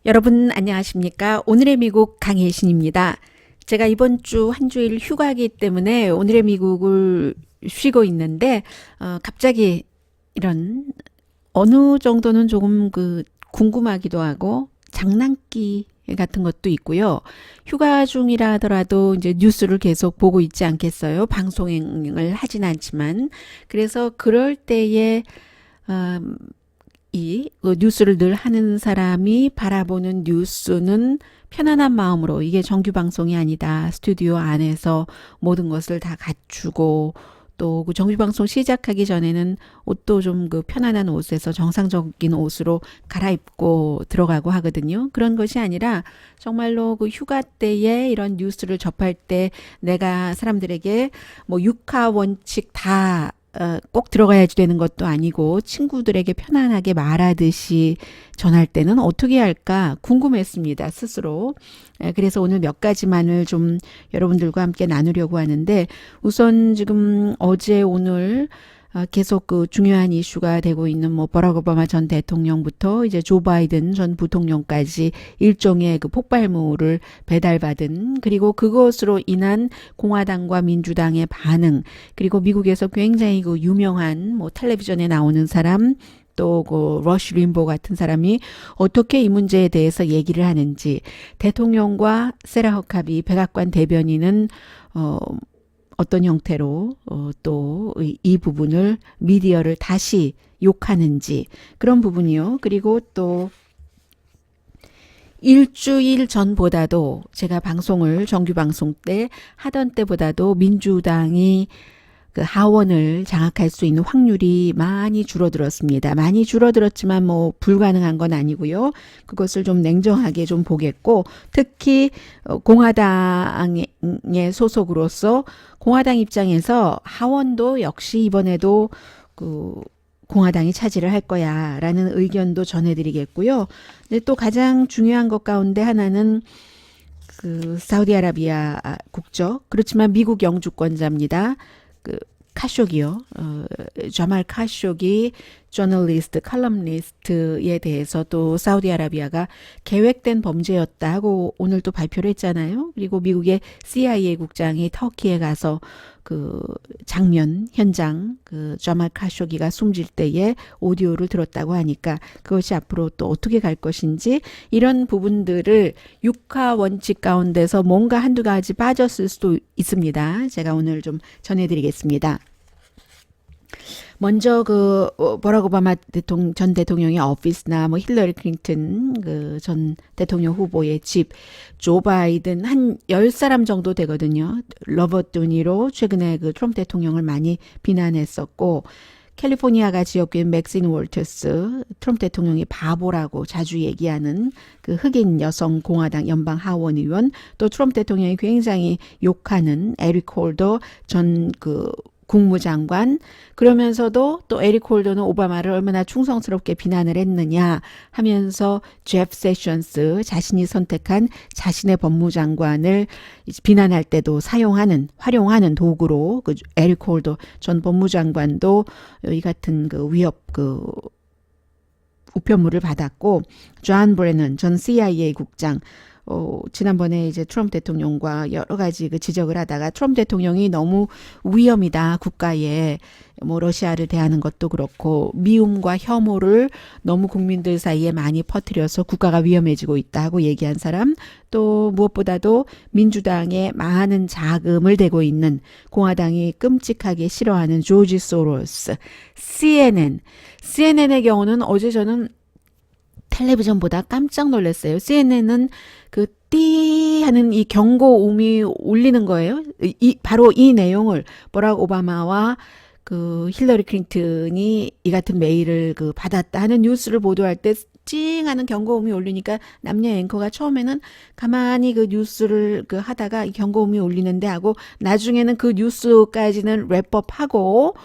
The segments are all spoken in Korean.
여러분 안녕하십니까? 오늘의 미국 강혜신입니다. 제가 이번 주 한 주일 휴가이기 때문에 오늘의 미국을 쉬고 있는데 갑자기 이런 어느 정도는 조금 궁금하기도 하고 장난기 같은 것도 있고요. 휴가 중이라 하더라도 이제 뉴스를 계속 보고 있지 않겠어요? 방송을 하진 않지만. 그래서 그럴 때에 뉴스를 늘 하는 사람이 바라보는 뉴스는 편안한 마음으로 이게 정규 방송이 아니다. 스튜디오 안에서 모든 것을 다 갖추고 또 그 정규 방송 시작하기 전에는 옷도 좀 편안한 옷에서 정상적인 옷으로 갈아입고 들어가고 하거든요. 그런 것이 아니라 정말로 그 휴가 때에 이런 뉴스를 접할 때 내가 사람들에게 뭐 육하 원칙 다 꼭 들어가야지 되는 것도 아니고 친구들에게 편안하게 말하듯이 전할 때는 어떻게 할까 궁금했습니다, 스스로. 그래서 오늘 몇 가지만을 좀 여러분들과 함께 나누려고 하는데 우선 지금 어제 오늘 계속 중요한 이슈가 되고 있는 뭐 버락 오바마 전 대통령부터 이제 조 바이든 전 부통령까지 일종의 폭발물을 배달받은, 그리고 그것으로 인한 공화당과 민주당의 반응, 그리고 미국에서 굉장히 유명한 뭐 텔레비전에 나오는 사람, 또 러쉬 림보 같은 사람이 어떻게 이 문제에 대해서 얘기를 하는지, 대통령과 세라 허카비 백악관 대변인은 어떤 형태로 또 이 부분을 미디어를 다시 욕하는지, 그런 부분이요. 그리고 또 일주일 전보다도 제가 방송을 정규 방송 때 하던 때보다도 민주당이 하원을 장악할 수 있는 확률이 많이 줄어들었습니다. 많이 줄어들었지만 뭐 불가능한 건 아니고요. 그것을 좀 냉정하게 좀 보겠고, 특히 공화당의 소속으로서 공화당 입장에서 하원도 역시 이번에도 공화당이 차지를 할 거야라는 의견도 전해드리겠고요. 근데 또 가장 중요한 것 가운데 하나는 사우디아라비아 국적, 그렇지만 미국 영주권자입니다. 카쇼기요. 자말 카쇼기 저널리스트, 칼럼니스트에 대해서 또 사우디아라비아가 계획된 범죄였다 하고 오늘 또 발표를 했잖아요. 그리고 미국의 CIA 국장이 터키에 가서 장면, 현장, 자말 카쇼기가 숨질 때의 오디오를 들었다고 하니까 그것이 앞으로 또 어떻게 갈 것인지, 이런 부분들을 육하 원칙 가운데서 뭔가 한두 가지 빠졌을 수도 있습니다. 제가 오늘 좀 전해드리겠습니다. 먼저 버락 오바마 전 대통령의 오피스나 뭐 힐러리 클린턴 전 대통령 후보의 집, 조 바이든 한 10사람 정도 되거든요. 러버트 도니로 최근에 트럼프 대통령을 많이 비난했었고, 캘리포니아가 지역구인 맥신 월터스, 트럼프 대통령이 바보라고 자주 얘기하는 흑인 여성 공화당 연방 하원 의원, 또 트럼프 대통령이 굉장히 욕하는 에릭 홀더 전 국무장관, 그러면서도 또 에릭 홀더는 오바마를 얼마나 충성스럽게 비난을 했느냐 하면서 제프 세션스, 자신이 선택한 자신의 법무장관을 비난할 때도 활용하는 도구로 에릭 홀더 전 법무장관도 이 같은 위협 우편물을 받았고, 존 브레넌 전 CIA 국장, 지난번에 이제 트럼프 대통령과 여러 가지 지적을 하다가 트럼프 대통령이 너무 위험이다, 국가에 뭐 러시아를 대하는 것도 그렇고 미움과 혐오를 너무 국민들 사이에 많이 퍼뜨려서 국가가 위험해지고 있다 하고 얘기한 사람, 또 무엇보다도 민주당에 많은 자금을 대고 있는, 공화당이 끔찍하게 싫어하는 조지 소로스, CNN의 경우는 어제 저는 텔레비전보다 깜짝 놀랐어요. CNN은 띠 하는 이 경고음이 울리는 거예요. 바로 이 내용을 버락 오바마와 힐러리 클린턴이 이 같은 메일을 받았다 하는 뉴스를 보도할 때 찡 하는 경고음이 울리니까 남녀 앵커가 처음에는 가만히 뉴스를 하다가 경고음이 울리는데 하고, 나중에는 그 뉴스까지는 랩업하고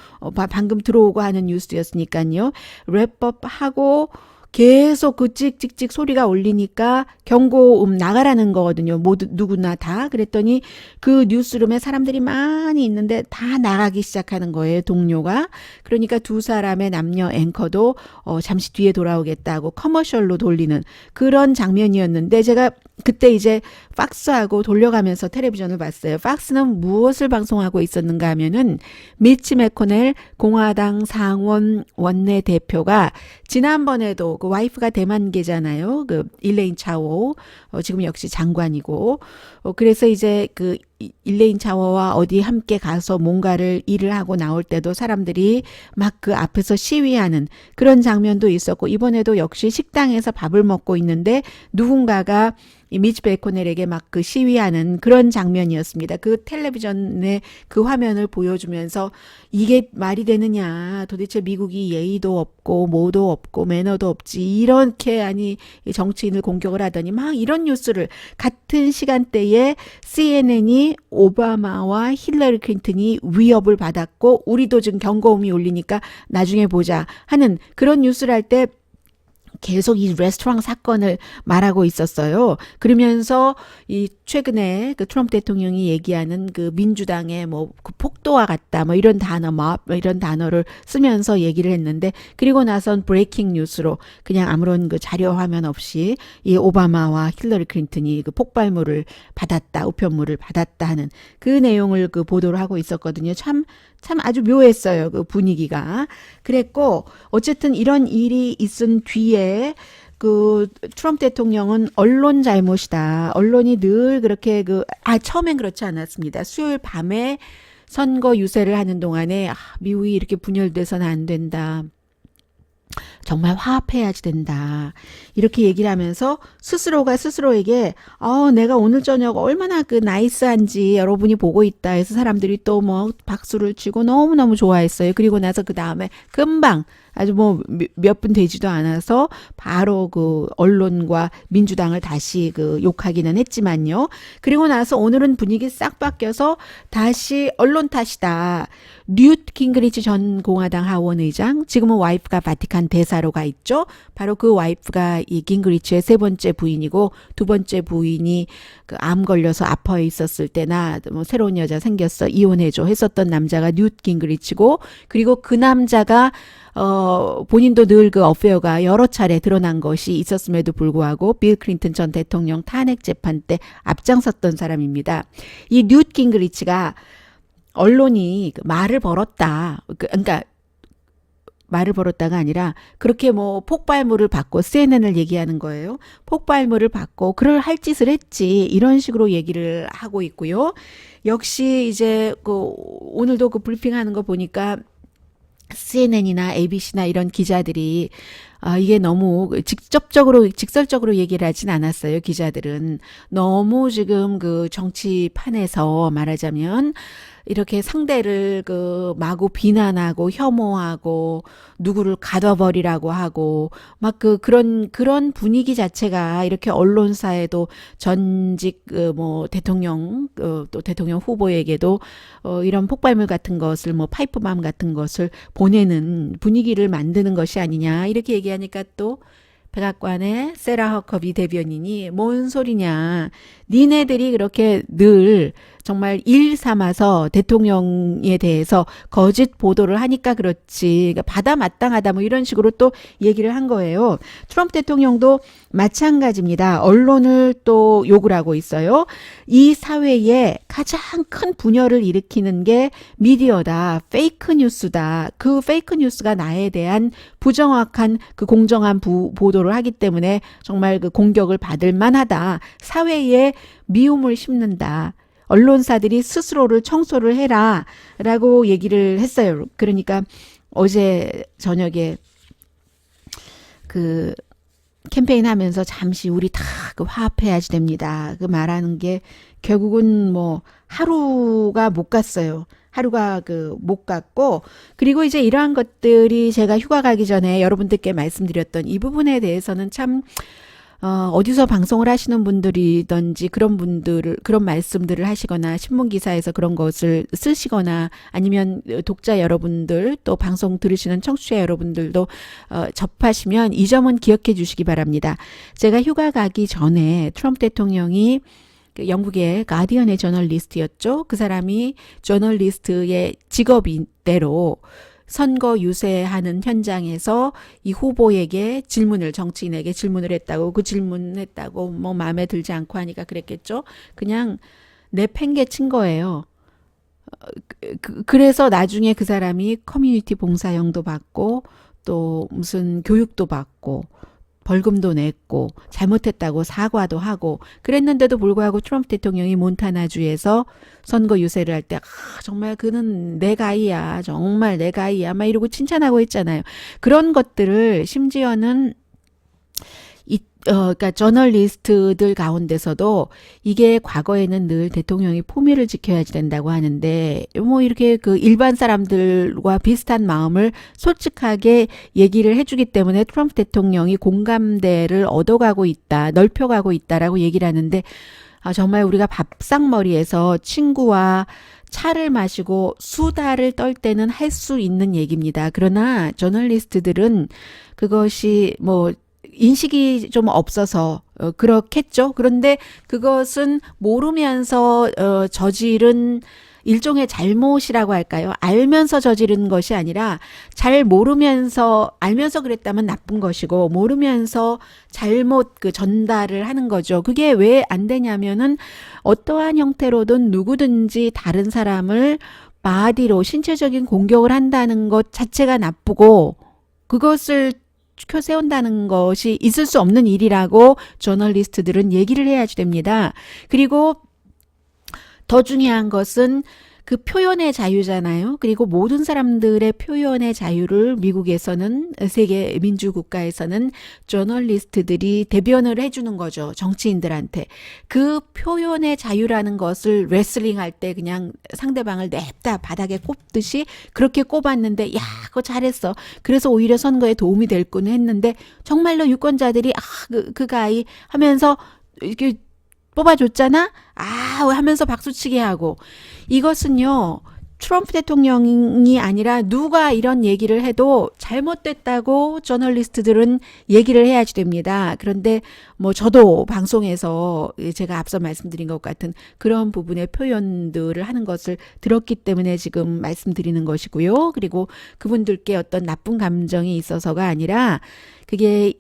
방금 들어오고 하는 뉴스였으니까요. 랩업하고 계속 그 찍찍찍 소리가 울리니까 경고음 나가라는 거거든요. 모두 누구나 다. 그랬더니 그 뉴스룸에 사람들이 많이 있는데 다 나가기 시작하는 거예요. 동료가. 그러니까 두 사람의 남녀 앵커도 잠시 뒤에 돌아오겠다고 커머셜로 돌리는 그런 장면이었는데 제가 그때 이제 팍스하고 돌려가면서 텔레비전을 봤어요. 팍스는 무엇을 방송하고 있었는가 하면은 미치 매코넬 공화당 상원 원내대표가 지난번에도 그 와이프가 대만계잖아요. 그 일레인 차오 지금 역시 장관이고 그래서 이제 그 일레인 차오와 어디 함께 가서 뭔가를 일을 하고 나올 때도 사람들이 막 그 앞에서 시위하는 그런 장면도 있었고 이번에도 역시 식당에서 밥을 먹고 있는데 누군가가 이 미치 베이코넬에게 막 그 시위하는 그런 장면이었습니다. 그 텔레비전의 그 화면을 보여주면서 이게 말이 되느냐. 도대체 미국이 예의도 없고 뭐도 없고 매너도 없지. 이렇게 아니 정치인을 공격을 하더니 막 이런 뉴스를 같은 시간대에 CNN이 오바마와 힐러리 클린턴이 위협을 받았고 우리도 지금 경고음이 울리니까 나중에 보자 하는 그런 뉴스를 할 때 계속 이 레스토랑 사건을 말하고 있었어요. 그러면서 이 최근에 그 트럼프 대통령이 얘기하는 그 민주당의 뭐 그 폭도와 같다 뭐 이런 단어 뭐 이런 단어를 쓰면서 얘기를 했는데 그리고 나선 브레이킹 뉴스로 그냥 아무런 그 자료 화면 없이 이 오바마와 힐러리 클린턴이 그 폭발물을 받았다 우편물을 받았다 하는 그 내용을 그 보도를 하고 있었거든요. 참 아주 묘했어요. 그 분위기가. 그랬고 어쨌든 이런 일이 있은 뒤에 그 트럼프 대통령은 언론 잘못이다. 언론이 늘 그렇게 처음엔 그렇지 않았습니다. 수요일 밤에 선거 유세를 하는 동안에 미국이 이렇게 분열돼서는 안 된다. 정말 화합해야지 된다. 이렇게 얘기를 하면서 스스로가 스스로에게 내가 오늘 저녁 얼마나 그 나이스한지 여러분이 보고 있다 해서 사람들이 또 뭐 박수를 치고 너무너무 좋아했어요. 그리고 나서 그 다음에 금방 아주 뭐 몇 분 되지도 않아서 바로 그 언론과 민주당을 다시 그 욕하기는 했지만요. 그리고 나서 오늘은 분위기 싹 바뀌어서 다시 언론 탓이다. 뉴트 깅그리치 전 공화당 하원 의장, 지금은 와이프가 바티칸 대사로 가 있죠. 바로 그 와이프가 이 깅그리치의 세 번째 부인이고 두 번째 부인이 그 암 걸려서 아파해 있었을 때나 뭐 새로운 여자 생겼어 이혼해줘 했었던 남자가 뉴트 깅그리치고 그리고 그 남자가 본인도 늘 그 어페어가 여러 차례 드러난 것이 있었음에도 불구하고 빌 클린턴 전 대통령 탄핵 재판 때 앞장섰던 사람입니다. 이 뉴트 깅그리치가 언론이 말을 벌었다. 그러니까 말을 벌었다가 아니라 그렇게 뭐 폭발물을 받고 CNN을 얘기하는 거예요. 폭발물을 받고 그럴 할 짓을 했지. 이런 식으로 얘기를 하고 있고요. 역시 이제 그 오늘도 그 브리핑하는 거 보니까 CNN이나 ABC나 이런 기자들이 이게 너무 직설적으로 얘기를 하진 않았어요. 기자들은 너무 지금 그 정치판에서 말하자면 이렇게 상대를 그 마구 비난하고 혐오하고 누구를 가둬버리라고 하고 막 그런 분위기 자체가 이렇게 언론사에도 전직 뭐 대통령 또 대통령 후보에게도 이런 폭발물 같은 것을 뭐 파이프밤 같은 것을 보내는 분위기를 만드는 것이 아니냐 이렇게 얘기하니까 또 백악관의 세라 허커비 대변인이 뭔 소리냐. 니네들이 그렇게 늘 정말 일 삼아서 대통령에 대해서 거짓 보도를 하니까 그렇지. 그러니까 받아 마땅하다 뭐 이런 식으로 또 얘기를 한 거예요. 트럼프 대통령도 마찬가지입니다. 언론을 또 욕을 하고 있어요. 이 사회에 가장 큰 분열을 일으키는 게 미디어다. 페이크 뉴스다. 그 페이크 뉴스가 나에 대한 부정확한 그 공정한 보도를 하기 때문에 정말 그 공격을 받을 만하다. 사회에 미움을 심는다. 언론사들이 스스로를 청소를 해라 라고 얘기를 했어요. 그러니까 어제 저녁에 그 캠페인 하면서 잠시 우리 다 그 화합해야지 됩니다. 그 말하는 게 결국은 뭐 하루가 못 갔어요. 하루가 못 갔고 그리고 이제 이러한 것들이 제가 휴가 가기 전에 여러분들께 말씀드렸던 이 부분에 대해서는 참 어디서 방송을 하시는 분들이든지 그런 말씀들을 하시거나 신문 기사에서 그런 것을 쓰시거나 아니면 독자 여러분들 또 방송 들으시는 청취자 여러분들도 접하시면 이 점은 기억해 주시기 바랍니다. 제가 휴가 가기 전에 트럼프 대통령이 영국의 가디언의 저널리스트였죠. 그 사람이 저널리스트의 직업대로 선거 유세하는 현장에서 이 후보에게 정치인에게 질문을 했다고, 그 질문했다고 뭐 마음에 들지 않고 하니까 그랬겠죠. 그냥 내팽개친 거예요. 그래서 나중에 그 사람이 커뮤니티 봉사형도 받고 또 무슨 교육도 받고 벌금도 냈고 잘못했다고 사과도 하고 그랬는데도 불구하고 트럼프 대통령이 몬타나주에서 선거 유세를 할 때 정말 그는 내 가이야, 정말 내 가이야 막 이러고 칭찬하고 있잖아요. 그런 것들을 심지어는 그러니까 저널리스트들 가운데서도 이게 과거에는 늘 대통령이 품위를 지켜야 된다고 하는데 뭐 이렇게 그 일반 사람들과 비슷한 마음을 솔직하게 얘기를 해주기 때문에 트럼프 대통령이 공감대를 얻어가고 있다, 넓혀가고 있다라고 얘기를 하는데 정말 우리가 밥상머리에서 친구와 차를 마시고 수다를 떨 때는 할 수 있는 얘기입니다. 그러나 저널리스트들은 그것이 뭐 인식이 좀 없어서 그렇겠죠. 그런데 그것은 모르면서 저지른 일종의 잘못이라고 할까요? 알면서 저지른 것이 아니라 알면서 그랬다면 나쁜 것이고 모르면서 잘못 전달을 하는 거죠. 그게 왜 안 되냐면은 어떠한 형태로든 누구든지 다른 사람을 바디로 신체적인 공격을 한다는 것 자체가 나쁘고 그것을 세운다는 것이 있을 수 없는 일이라고 저널리스트들은 얘기를 해야지 됩니다. 그리고 더 중요한 것은 그 표현의 자유잖아요. 그리고 모든 사람들의 표현의 자유를 미국에서는 세계 민주국가에서는 저널리스트들이 대변을 해주는 거죠. 정치인들한테. 그 표현의 자유라는 것을 레슬링 할 때 그냥 상대방을 냅다 바닥에 꼽듯이 그렇게 꼽았는데 야 그거 잘했어. 그래서 오히려 선거에 도움이 될 뻔 했는데 정말로 유권자들이 그 아이 하면서 이렇게 뽑아줬잖아? 하면서 박수치게 하고. 이것은요, 트럼프 대통령이 아니라 누가 이런 얘기를 해도 잘못됐다고 저널리스트들은 얘기를 해야지 됩니다. 그런데 뭐 저도 방송에서 제가 앞서 말씀드린 것 같은 그런 부분의 표현들을 하는 것을 들었기 때문에 지금 말씀드리는 것이고요. 그리고 그분들께 어떤 나쁜 감정이 있어서가 아니라 그게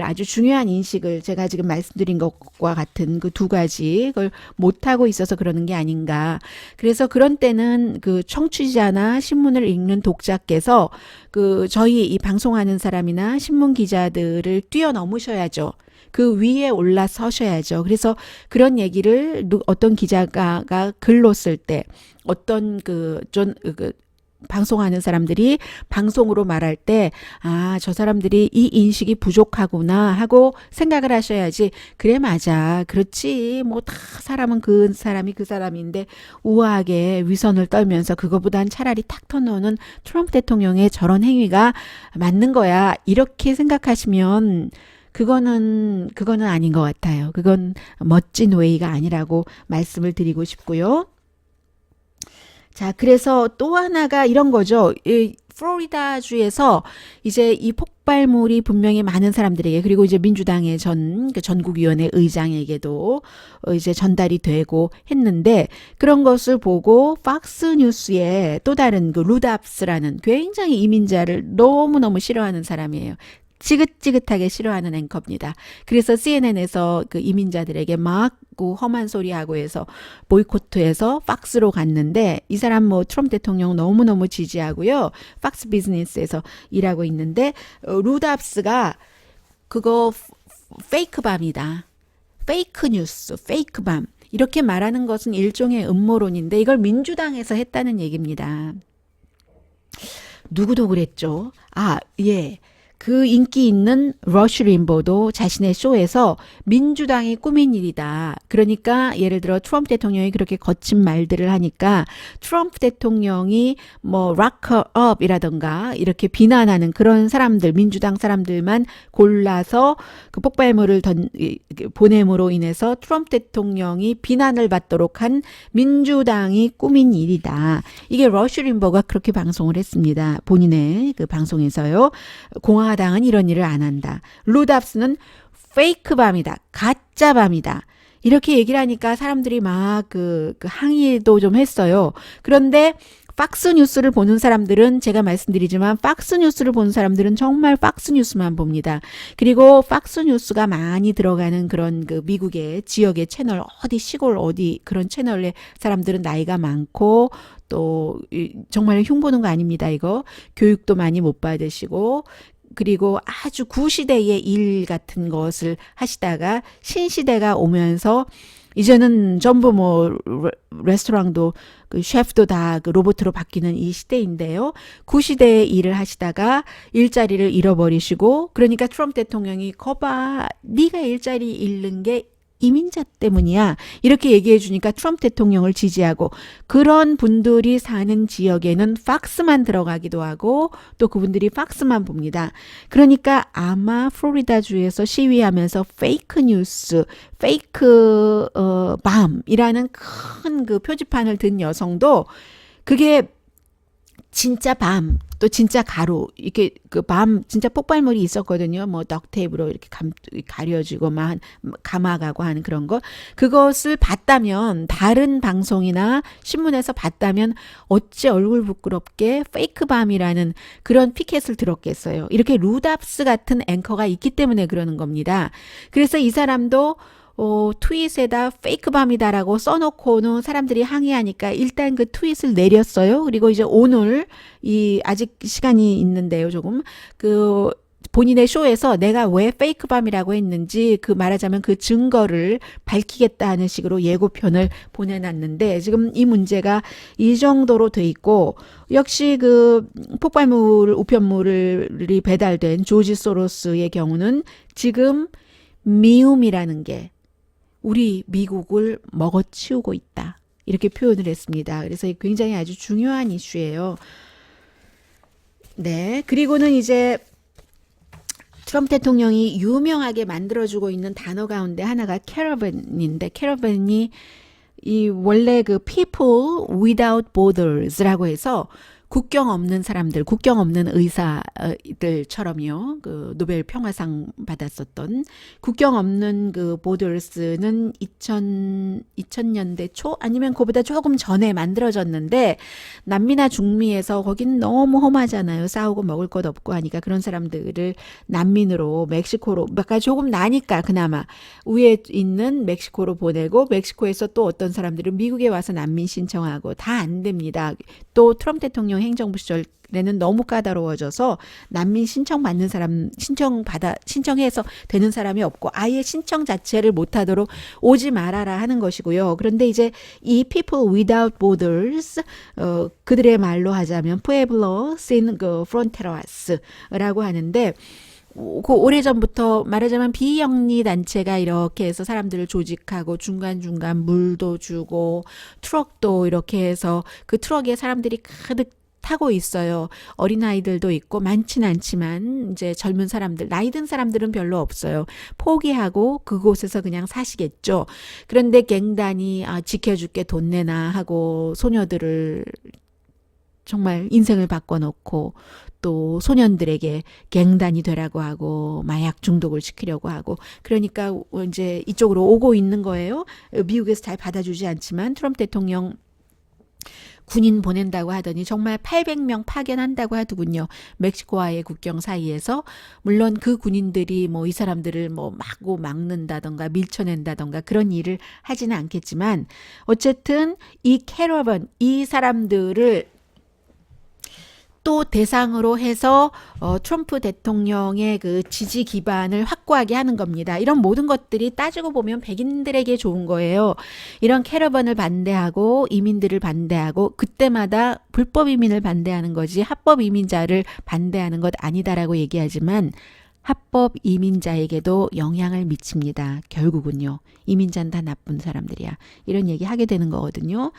아주 중요한 인식을 제가 지금 말씀드린 것과 같은 그 두 가지 그걸 못하고 있어서 그러는 게 아닌가. 그래서 그런 때는 그 청취자나 신문을 읽는 독자께서 저희 이 방송하는 사람이나 신문 기자들을 뛰어넘으셔야죠. 그 위에 올라서셔야죠. 그래서 그런 얘기를 어떤 기자가 글로 쓸 때 어떤 방송하는 사람들이 방송으로 말할 때, 저 사람들이 이 인식이 부족하구나 하고 생각을 하셔야지. 그래, 맞아. 그렇지. 뭐 다 사람은 그 사람인데 우아하게 위선을 떨면서 그거보단 차라리 탁 터놓는 트럼프 대통령의 저런 행위가 맞는 거야. 이렇게 생각하시면 그거는 아닌 것 같아요. 그건 멋진 웨이가 아니라고 말씀을 드리고 싶고요. 자, 그래서 또 하나가 이런 거죠. 플로리다주에서 이제 이 폭발물이 분명히 많은 사람들에게 그리고 이제 민주당의 전국위원회 의장에게도 이제 전달이 되고 했는데 그런 것을 보고 팍스 뉴스에 또 다른 루답스라는 굉장히 이민자를 너무너무 싫어하는 사람이에요. 지긋지긋하게 싫어하는 앵커입니다. 그래서 CNN에서 그 이민자들에게 막 험한 소리하고 해서 보이콧해서 팍스로 갔는데 이 사람 뭐 트럼프 대통령 너무너무 지지하고요. 팍스 비즈니스에서 일하고 있는데 루답스가 그거 페이크 밤이다. 페이크 뉴스, 페이크 밤. 이렇게 말하는 것은 일종의 음모론인데 이걸 민주당에서 했다는 얘기입니다. 누구도 그랬죠. 예. 그 인기 있는 러쉬 림보도 자신의 쇼에서 민주당이 꾸민 일이다. 그러니까 예를 들어 트럼프 대통령이 그렇게 거친 말들을 하니까 트럼프 대통령이 뭐 락커업이라던가 이렇게 비난하는 그런 사람들, 민주당 사람들만 골라서 그 폭발물을 보냄으로 인해서 트럼프 대통령이 비난을 받도록 한 민주당이 꾸민 일이다. 이게 러쉬 림버가 그렇게 방송을 했습니다. 본인의 그 방송에서요. 공화당은 이런 일을 안 한다. 루답스는 페이크 밤이다. 가짜 밤이다. 이렇게 얘기를 하니까 사람들이 막 그 항의도 좀 했어요. 그런데 팍스뉴스를 보는 사람들은 제가 말씀드리지만 팍스뉴스를 보는 사람들은 정말 팍스뉴스만 봅니다. 그리고 팍스뉴스가 많이 들어가는 그런 그 미국의 지역의 채널 어디 시골 어디 그런 채널의 사람들은 나이가 많고 또 정말 흉보는 거 아닙니다. 이거 교육도 많이 못 받으시고 그리고 아주 구시대의 일 같은 것을 하시다가 신시대가 오면서 이제는 전부 뭐 레스토랑도 그 셰프도 다 그 로봇으로 바뀌는 이 시대인데요. 구시대의 일을 하시다가 일자리를 잃어버리시고 그러니까 트럼프 대통령이 거봐 네가 일자리 잃는 게 이민자 때문이야. 이렇게 얘기해 주니까 트럼프 대통령을 지지하고 그런 분들이 사는 지역에는 팍스만 들어가기도 하고 또 그분들이 팍스만 봅니다. 그러니까 아마 플로리다주에서 시위하면서 페이크 뉴스, 페이크 밤이라는 큰 그 표지판을 든 여성도 그게 진짜 밤, 또 진짜 가루, 이렇게 그 밤 진짜 폭발물이 있었거든요. 뭐 덕테이프로 이렇게 가려지고 막 감아가고 하는 그런 거. 그것을 봤다면 다른 방송이나 신문에서 봤다면 어찌 얼굴 부끄럽게 페이크 밤이라는 그런 피켓을 들었겠어요. 이렇게 루답스 같은 앵커가 있기 때문에 그러는 겁니다. 그래서 이 사람도 트윗에다 페이크 밤이다라고 써놓고는 사람들이 항의하니까 일단 그 트윗을 내렸어요. 그리고 이제 오늘 아직 시간이 있는데요, 조금 그 본인의 쇼에서 내가 왜 페이크 밤이라고 했는지 그 말하자면 그 증거를 밝히겠다 하는 식으로 예고편을 보내놨는데 지금 이 문제가 이 정도로 돼 있고 역시 그 폭발물 우편물이 배달된 조지 소로스의 경우는 지금 미움이라는 게 우리 미국을 먹어치우고 있다. 이렇게 표현을 했습니다. 그래서 굉장히 아주 중요한 이슈예요. 네. 그리고는 이제 트럼프 대통령이 유명하게 만들어주고 있는 단어 가운데 하나가 캐러밴인데 캐러밴이 이 원래 그 people without borders라고 해서 국경 없는 사람들, 국경 없는 의사들처럼요. 그 노벨 평화상 받았었던 국경 없는 그 보더스는 2000년대 초 아니면 그보다 조금 전에 만들어졌는데 남미나 중미에서 거긴 너무 험하잖아요. 싸우고 먹을 것 없고 하니까 그런 사람들을 난민으로 멕시코로 아까 조금 나니까 그나마 위에 있는 멕시코로 보내고 멕시코에서 또 어떤 사람들은 미국에 와서 난민 신청하고 다 안 됩니다. 또 트럼프 대통령 행정부 시절에는 너무 까다로워져서 난민 신청받는 사람 신청해서 되는 사람이 없고 아예 신청 자체를 못하도록 오지 말아라 하는 것이고요. 그런데 이제 이 People Without Borders 그들의 말로 하자면 Pueblo Sin Frontieras라고 하는데 그 오래전부터 말하자면 비영리 단체가 이렇게 해서 사람들을 조직하고 중간중간 물도 주고 트럭도 이렇게 해서 그 트럭에 사람들이 가득 타고 있어요. 어린아이들도 있고 많지는 않지만 이제 젊은 사람들, 나이 든 사람들은 별로 없어요. 포기하고 그곳에서 그냥 사시겠죠. 그런데 갱단이 지켜줄게 돈 내나 하고 소녀들을 정말 인생을 바꿔놓고 또 소년들에게 갱단이 되라고 하고 마약 중독을 시키려고 하고 그러니까 이제 이쪽으로 오고 있는 거예요. 미국에서 잘 받아주지 않지만 트럼프 대통령 군인 보낸다고 하더니 정말 800명 파견한다고 하더군요. 멕시코와의 국경 사이에서 물론 그 군인들이 뭐 이 사람들을 뭐 마구 막는다던가 밀쳐낸다던가 그런 일을 하지는 않겠지만 어쨌든 이 캐러밴 이 사람들을 이것도 대상으로 해서 트럼프 대통령의 그 지지 기반을 확고하게 하는 겁니다. 이런 모든 것들이 따지고 보면 백인들에게 좋은 거예요. 이런 캐러번을 반대하고 이민들을 반대하고 그때마다 불법 이민을 반대하는 거지 합법 이민자를 반대하는 것 아니다라고 얘기하지만 합법 이민자에게도 영향을 미칩니다. 결국은요. 이민자는 다 나쁜 사람들이야. 이런 얘기 하게 되는 거거든요.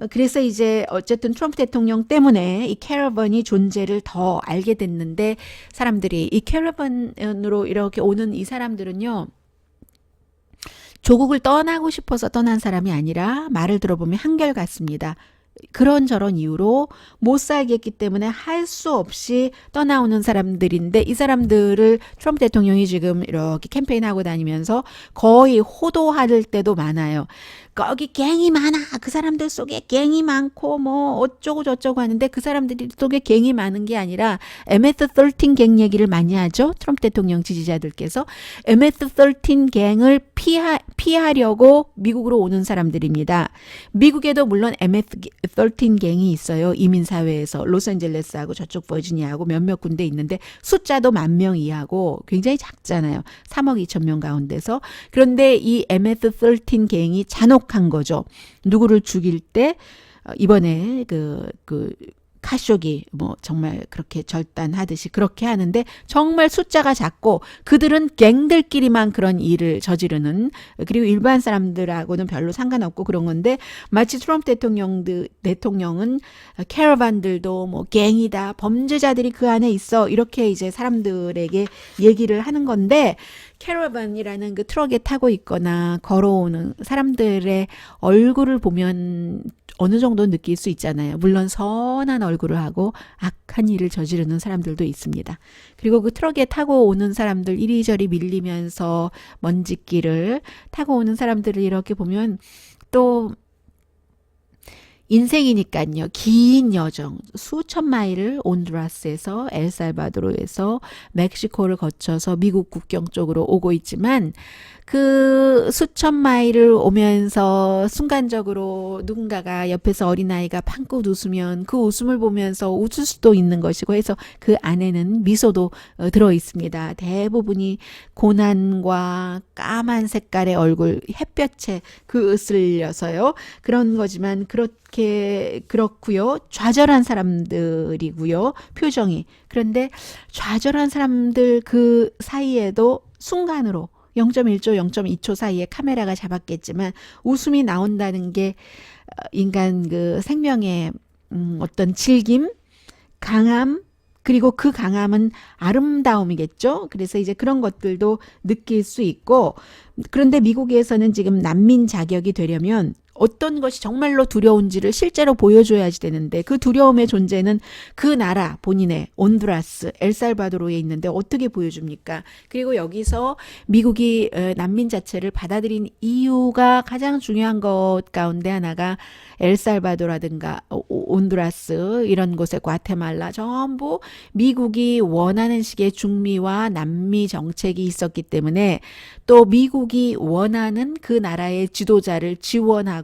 그래서 이제 어쨌든 트럼프 대통령 때문에 이 캐러번이 존재를 더 알게 됐는데 사람들이 이 캐러번으로 이렇게 오는 이 사람들은요. 조국을 떠나고 싶어서 떠난 사람이 아니라 말을 들어보면 한결같습니다. 그런저런 이유로 못 살겠기 때문에 할 수 없이 떠나오는 사람들인데 이 사람들을 트럼프 대통령이 지금 이렇게 캠페인하고 다니면서 거의 호도할 때도 많아요. 거기 갱이 많아. 그 사람들 속에 갱이 많고 뭐 어쩌고 저쩌고 하는데 그 사람들 속에 갱이 많은 게 아니라 MS-13 갱 얘기를 많이 하죠. 트럼프 대통령 지지자들께서 MS-13 갱을 피하려고 미국으로 오는 사람들입니다. 미국에도 물론 MS-13 갱이 있어요. 이민사회에서 로스앤젤레스하고 저쪽 버지니아하고 몇몇 군데 있는데 숫자도 10,000명 이하고 굉장히 작잖아요. 3억 2천 명 가운데서. 그런데 이 MS-13 갱이 잔혹한 거죠. 누구를 죽일 때 이번에 그 카쇼기 뭐 정말 그렇게 절단하듯이 그렇게 하는데 정말 숫자가 작고 그들은 갱들끼리만 그런 일을 저지르는 그리고 일반 사람들하고는 별로 상관없고 그런 건데 마치 트럼프 대통령은 캐러반들도 뭐 갱이다 범죄자들이 그 안에 있어 이렇게 이제 사람들에게 얘기를 하는 건데 캐러반이라는 그 트럭에 타고 있거나 걸어오는 사람들의 얼굴을 보면 어느 정도 느낄 수 있잖아요. 물론 선한 얼굴을 하고 악한 일을 저지르는 사람들도 있습니다. 그리고 그 트럭에 타고 오는 사람들 이리저리 밀리면서 먼지길을 타고 오는 사람들을 이렇게 보면 또 인생이니까요. 긴 여정, 수천 마일을 온두라스에서 엘살바도르에서 멕시코를 거쳐서 미국 국경 쪽으로 오고 있지만 그 수천 마일을 오면서 순간적으로 누군가가 옆에서 어린아이가 방긋 웃으면 그 웃음을 보면서 웃을 수도 있는 것이고 해서 그 안에는 미소도 들어 있습니다. 대부분이 고난과 까만 색깔의 얼굴, 햇볕에 그 으슬려서요. 그런 거지만 그렇고요. 좌절한 사람들이고요. 표정이. 그런데 좌절한 사람들 그 사이에도 순간으로 0.1초, 0.2초 사이에 카메라가 잡았겠지만 웃음이 나온다는 게 인간 그 생명의 어떤 즐김, 강함, 그리고 그 강함은 아름다움이겠죠. 그래서 이제 그런 것들도 느낄 수 있고 그런데 미국에서는 지금 난민 자격이 되려면 어떤 것이 정말로 두려운지를 실제로 보여줘야지 되는데 그 두려움의 존재는 그 나라 본인의 온두라스, 엘살바도르에 있는데 어떻게 보여줍니까? 그리고 여기서 미국이 난민 자체를 받아들인 이유가 가장 중요한 것 가운데 하나가 엘살바도라든가 온두라스 이런 곳에 과테말라 전부 미국이 원하는 식의 중미와 남미 정책이 있었기 때문에 또 미국이 원하는 그 나라의 지도자를 지원하고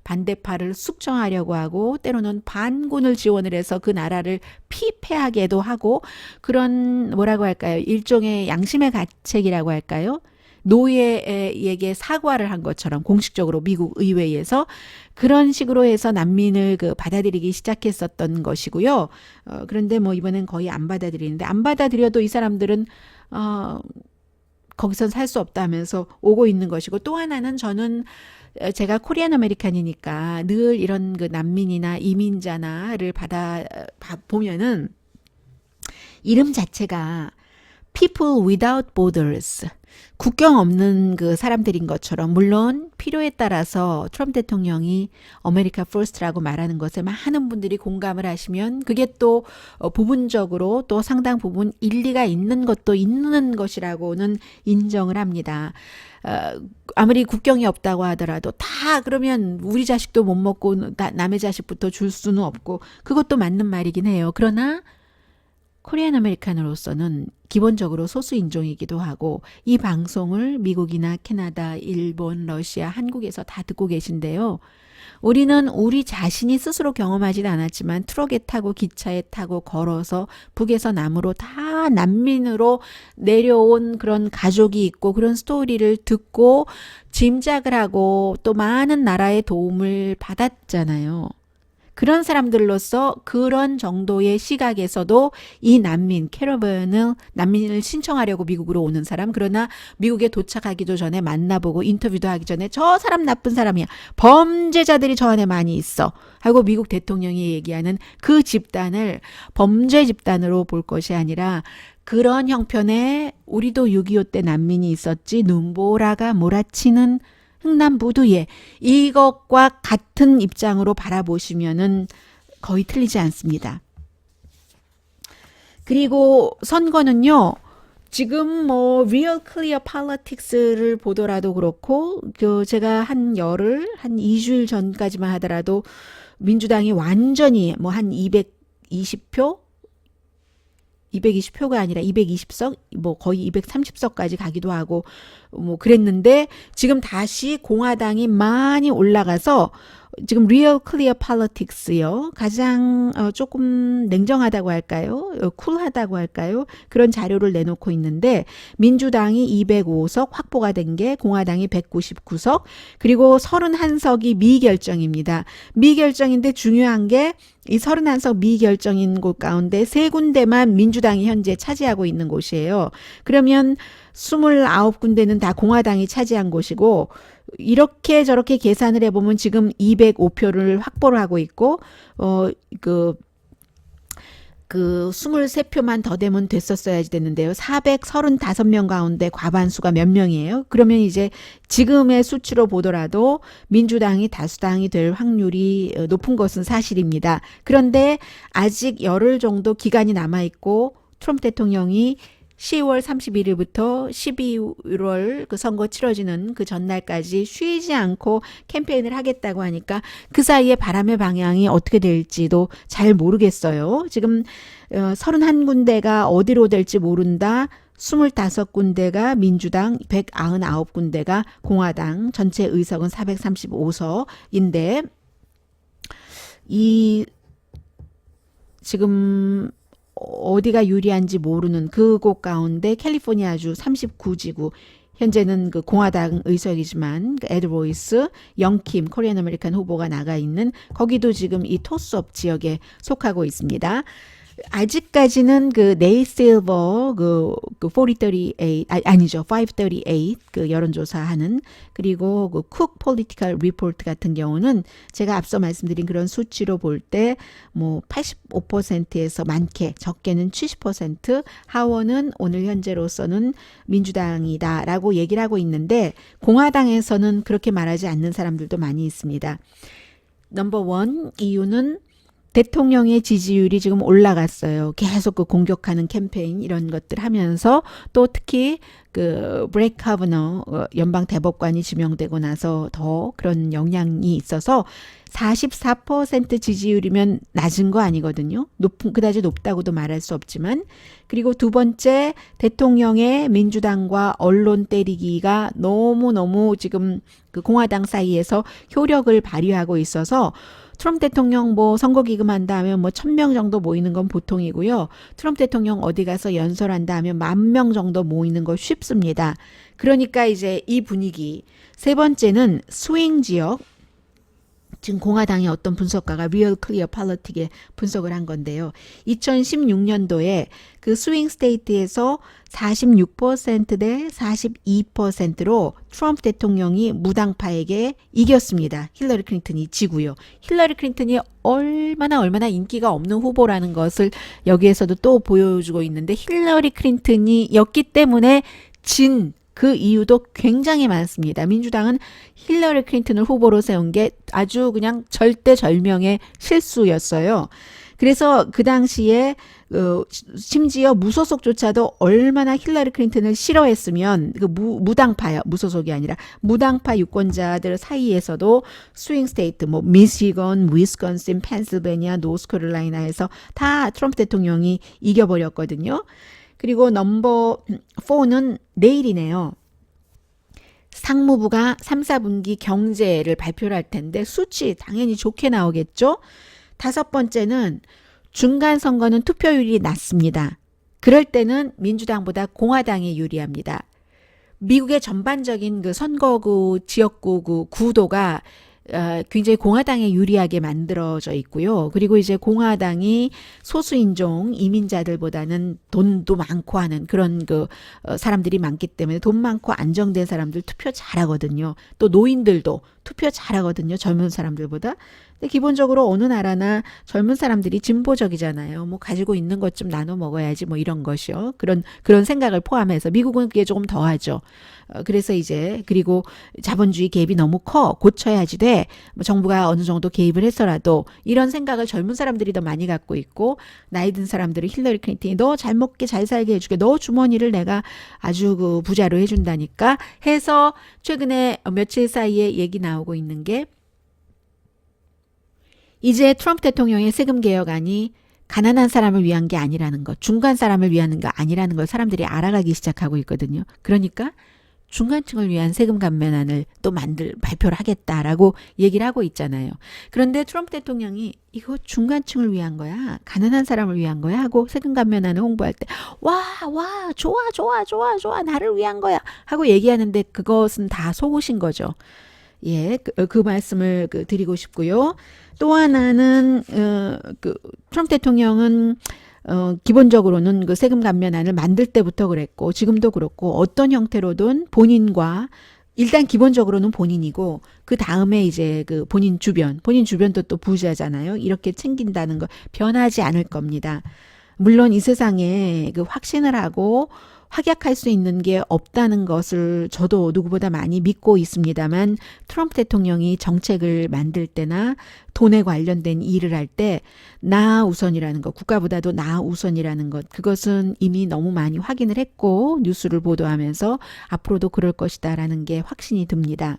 반대파를 숙청하려고 하고 때로는 반군을 지원을 해서 그 나라를 피폐하게도 하고 그런 뭐라고 할까요? 일종의 양심의 가책이라고 할까요? 노예에게 사과를 한 것처럼 공식적으로 미국 의회에서 그런 식으로 해서 난민을 받아들이기 시작했었던 것이고요. 그런데 뭐 이번엔 거의 안 받아들이는데 안 받아들여도 이 사람들은 거기선 살 수 없다면서 오고 있는 것이고 또 하나는 저는 제가 코리안 아메리칸이니까 늘 이런 그 난민이나 이민자나를 보면은 이름 자체가 People Without Borders 국경 없는 그 사람들인 것처럼 물론 필요에 따라서 트럼프 대통령이 아메리카 퍼스트라고 말하는 것에 많은 분들이 공감을 하시면 그게 또 부분적으로 또 상당 부분 일리가 있는 것도 있는 것이라고는 인정을 합니다. 아무리 국경이 없다고 하더라도 다 그러면 우리 자식도 못 먹고 남의 자식부터 줄 수는 없고 그것도 맞는 말이긴 해요. 그러나 코리안 아메리칸으로서는 기본적으로 소수 인종이기도 하고 이 방송을 미국이나 캐나다, 일본, 러시아, 한국에서 다 듣고 계신데요. 우리는 우리 자신이 스스로 경험하지는 않았지만 트럭에 타고 기차에 타고 걸어서 북에서 남으로 다 난민으로 내려온 그런 가족이 있고 그런 스토리를 듣고 짐작을 하고 또 많은 나라의 도움을 받았잖아요. 그런 사람들로서 그런 정도의 시각에서도 이 난민을 신청하려고 미국으로 오는 사람, 그러나 미국에 도착하기도 전에 만나보고 인터뷰도 하기 전에 저 사람 나쁜 사람이야. 범죄자들이 저 안에 많이 있어. 하고 미국 대통령이 얘기하는 그 집단을 범죄 집단으로 볼 것이 아니라 그런 형편에 우리도 6.25 때 난민이 있었지 눈보라가 몰아치는 흥남부두에 이것과 같은 입장으로 바라보시면은 거의 틀리지 않습니다. 그리고 선거는요. 지금 뭐 Real Clear Politics를 보더라도 그렇고 제가 한 2주일 전까지만 하더라도 민주당이 완전히 뭐 한 220표가 아니라 220석, 뭐 거의 230석까지 가기도 하고 뭐 그랬는데 지금 다시 공화당이 많이 올라가서 지금 Real Clear Politics요. 가장 조금 냉정하다고 할까요? 쿨하다고 할까요? 그런 자료를 내놓고 있는데 민주당이 205석 확보가 된 게 공화당이 199석 그리고 31석이 미결정입니다. 미결정인데 중요한 게 이 31석 미결정인 곳 가운데 세 군데만 민주당이 현재 차지하고 있는 곳이에요. 그러면 29군데는 다 공화당이 차지한 곳이고 이렇게 저렇게 계산을 해보면 지금 205표를 확보를 하고 있고 그 23표만 더 되면 됐었어야지 됐는데요. 435명 가운데 과반수가 몇 명이에요? 그러면 이제 지금의 수치로 보더라도 민주당이 다수당이 될 확률이 높은 것은 사실입니다. 그런데 아직 열흘 정도 기간이 남아있고 트럼프 대통령이 10월 31일부터 12월 그 선거 치러지는 그 전날까지 쉬지 않고 캠페인을 하겠다고 하니까 그 사이에 바람의 방향이 어떻게 될지도 잘 모르겠어요. 지금 31군데가 어디로 될지 모른다. 25군데가 민주당, 199군데가 공화당, 전체 의석은 435석인데 이 지금 어디가 유리한지 모르는 그곳 가운데 캘리포니아주 39지구 현재는 그 공화당 의석이지만 그 에드 로이스, 영킴 코리안 아메리칸 후보가 나가 있는 거기도 지금 이 토스업 지역에 속하고 있습니다. 아직까지는 그 네이 실버 그 4038 아니죠 538 그 여론조사하는 그리고 그 쿡 폴리티컬 리포트 같은 경우는 제가 앞서 말씀드린 그런 수치로 볼 때 뭐 85%에서 많게 적게는 70% 하원은 오늘 현재로서는 민주당이다라고 얘기를 하고 있는데 공화당에서는 그렇게 말하지 않는 사람들도 많이 있습니다. 넘버 원 이유는 대통령의 지지율이 지금 올라갔어요. 계속 그 공격하는 캠페인 이런 것들 하면서 또 특히 그 브렉 카버너 연방 대법관이 지명되고 나서 더 그런 영향이 있어서 44% 지지율이면 낮은 거 아니거든요. 그다지 높다고도 말할 수 없지만 그리고 두 번째 대통령의 민주당과 언론 때리기가 너무너무 지금 그 공화당 사이에서 효력을 발휘하고 있어서 트럼프 대통령 뭐 선거 기금한다 하면 뭐 1,000명 정도 모이는 건 보통이고요. 트럼프 대통령 어디 가서 연설한다 하면 10,000명 정도 모이는 거 쉽습니다. 그러니까 이제 이 분위기. 세 번째는 스윙 지역. 지금 공화당의 어떤 분석가가 Real Clear Politic에 분석을 한 건데요. 2016년도에 그 스윙 스테이트에서 46%대 42%로 트럼프 대통령이 무당파에게 이겼습니다. 힐러리 클린턴이 지고요. 힐러리 클린턴이 얼마나 인기가 없는 후보라는 것을 여기에서도 또 보여주고 있는데 힐러리 클린턴이었기 때문에 진 그 이유도 굉장히 많습니다. 민주당은 힐러리 클린턴을 후보로 세운 게 아주 그냥 절대절명의 실수였어요. 그래서 그 당시에 심지어 무소속조차도 얼마나 힐러리 클린턴을 싫어했으면 그 무당파요. 무소속이 아니라 무당파 유권자들 사이에서도 스윙 스테이트 뭐 미시건, 위스콘신, 펜실베니아, 노스캐롤라이나에서 다 트럼프 대통령이 이겨버렸거든요. 그리고 넘버 4는 내일이네요. 상무부가 3, 4분기 경제를 발표를 할 텐데 수치 당연히 좋게 나오겠죠. 다섯 번째는 중간 선거는 투표율이 낮습니다. 그럴 때는 민주당보다 공화당이 유리합니다. 미국의 전반적인 그 선거구, 지역구 그 구도가 굉장히 공화당에 유리하게 만들어져 있고요. 그리고 이제 공화당이 소수인종 이민자들보다는 돈도 많고 하는 그런 그 사람들이 많기 때문에 돈 많고 안정된 사람들 투표 잘하거든요. 또 노인들도 투표 잘하거든요. 젊은 사람들보다. 근데 기본적으로 어느 나라나 젊은 사람들이 진보적이잖아요. 뭐 가지고 있는 것 좀 나눠 먹어야지 뭐 이런 것이요. 그런 생각을 포함해서 미국은 그게 조금 더하죠. 그래서 이제 그리고 자본주의 개입이 너무 커 고쳐야지 돼. 뭐 정부가 어느 정도 개입을 해서라도 이런 생각을 젊은 사람들이 더 많이 갖고 있고 나이 든 사람들은 힐러리 클린턴이 너 잘 먹게 잘 살게 해줄게. 너 주머니를 내가 아주 그 부자로 해준다니까 해서 최근에 며칠 사이에 얘기 나오고 있는 게 이제 트럼프 대통령의 세금 개혁안이 가난한 사람을 위한 게 아니라는 것, 중간 사람을 위한 거 아니라는 걸 사람들이 알아가기 시작하고 있거든요. 그러니까 중간층을 위한 세금 감면안을 또 발표를 하겠다라고 얘기를 하고 있잖아요. 그런데 트럼프 대통령이 이거 중간층을 위한 거야, 가난한 사람을 위한 거야 하고 세금 감면안을 홍보할 때 좋아 나를 위한 거야 하고 얘기하는데 그것은 다 속으신 거죠. 예, 그 말씀을 드리고 싶고요. 또 하나는 트럼프 대통령은 기본적으로는 그 세금 감면안을 만들 때부터 그랬고 지금도 그렇고 어떤 형태로든 본인과 일단 기본적으로는 본인이고 그 다음에 이제 그 본인 주변도 또 부자잖아요. 이렇게 챙긴다는 거 변하지 않을 겁니다. 물론 이 세상에 그 확신을 하고 확약할 수 있는 게 없다는 것을 저도 누구보다 많이 믿고 있습니다만 트럼프 대통령이 정책을 만들 때나 돈에 관련된 일을 할 때 나 우선이라는 것, 국가보다도 나 우선이라는 것, 그것은 이미 너무 많이 확인을 했고 뉴스를 보도하면서 앞으로도 그럴 것이다라는 게 확신이 듭니다.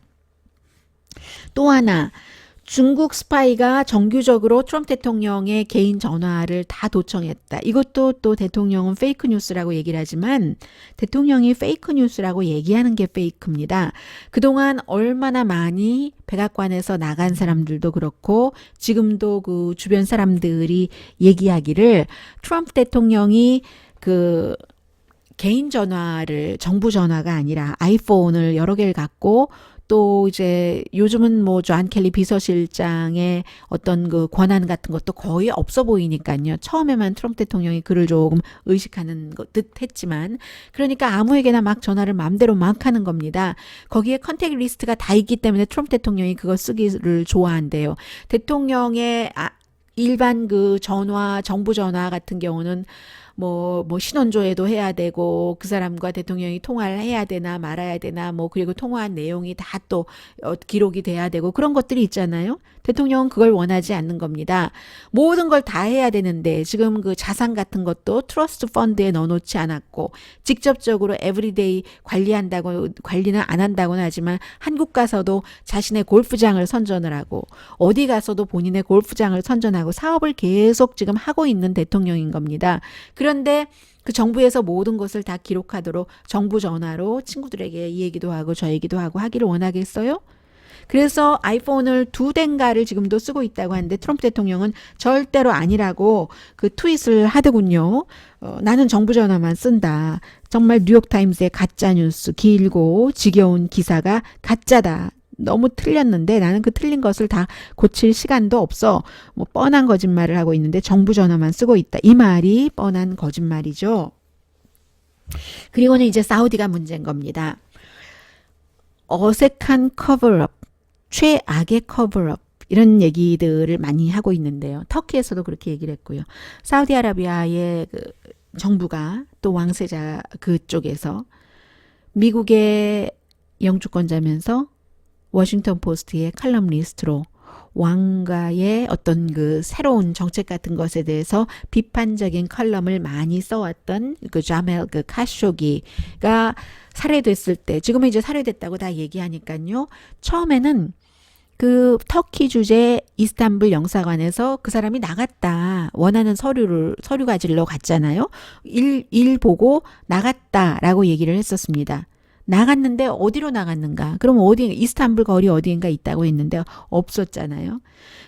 또 하나, 중국 스파이가 정규적으로 트럼프 대통령의 개인 전화를 다 도청했다. 이것도 또 대통령은 페이크 뉴스라고 얘기를 하지만 대통령이 페이크 뉴스라고 얘기하는 게 페이크입니다. 그동안 얼마나 많이 백악관에서 나간 사람들도 그렇고 지금도 그 주변 사람들이 얘기하기를 트럼프 대통령이 그 개인 전화를 정부 전화가 아니라 아이폰을 여러 개를 갖고 또 이제 요즘은 뭐 존 켈리 비서실장의 어떤 그 권한 같은 것도 거의 없어 보이니까요. 처음에만 트럼프 대통령이 그를 조금 의식하는 듯 했지만 그러니까 아무에게나 막 전화를 마음대로 막 하는 겁니다. 거기에 컨택 리스트가 다 있기 때문에 트럼프 대통령이 그거 쓰기를 좋아한대요. 대통령의 일반 그 전화, 정부 전화 같은 경우는 뭐 신원조회도 해야 되고 그 사람과 대통령이 통화를 해야 되나 말아야 되나 뭐 그리고 통화한 내용이 다 또 기록이 돼야 되고 그런 것들이 있잖아요. 대통령은 그걸 원하지 않는 겁니다. 모든 걸 다 해야 되는데 지금 그 자산 같은 것도 트러스트 펀드에 넣어놓지 않았고 직접적으로 에브리데이 관리는 안 한다고는 하지만 한국 가서도 자신의 골프장을 선전을 하고 어디 가서도 본인의 골프장을 선전하고 사업을 계속 지금 하고 있는 대통령인 겁니다. 그런데 그 정부에서 모든 것을 다 기록하도록 정부 전화로 친구들에게 이 얘기도 하고 저 얘기도 하고 하기를 원하겠어요? 그래서 아이폰을 2대인가를 지금도 쓰고 있다고 하는데 트럼프 대통령은 절대로 아니라고 그 트윗을 하더군요. 나는 정부 전화만 쓴다. 정말 뉴욕타임스의 가짜뉴스 길고 지겨운 기사가 가짜다. 너무 틀렸는데 나는 그 틀린 것을 다 고칠 시간도 없어. 뭐 뻔한 거짓말을 하고 있는데 정부 전화만 쓰고 있다. 이 말이 뻔한 거짓말이죠. 그리고는 이제 사우디가 문제인 겁니다. 어색한 커버업, 최악의 커버업 이런 얘기들을 많이 하고 있는데요. 터키에서도 그렇게 얘기를 했고요. 사우디아라비아의 그 정부가 또 왕세자 그쪽에서 미국의 영주권자면서 워싱턴 포스트의 칼럼니스트로 왕가의 어떤 그 새로운 정책 같은 것에 대해서 비판적인 칼럼을 많이 써왔던 그 자멜 그 카쇼기가 살해됐을 때 지금은 이제 살해됐다고 다 얘기하니까요. 처음에는 그 터키 주재 이스탄불 영사관에서 그 사람이 나갔다. 원하는 서류 가지러 갔잖아요. 일 보고 나갔다라고 얘기를 했었습니다. 나갔는데 어디로 나갔는가? 그럼 어디, 이스탄불 거리 어디인가 있다고 했는데 없었잖아요.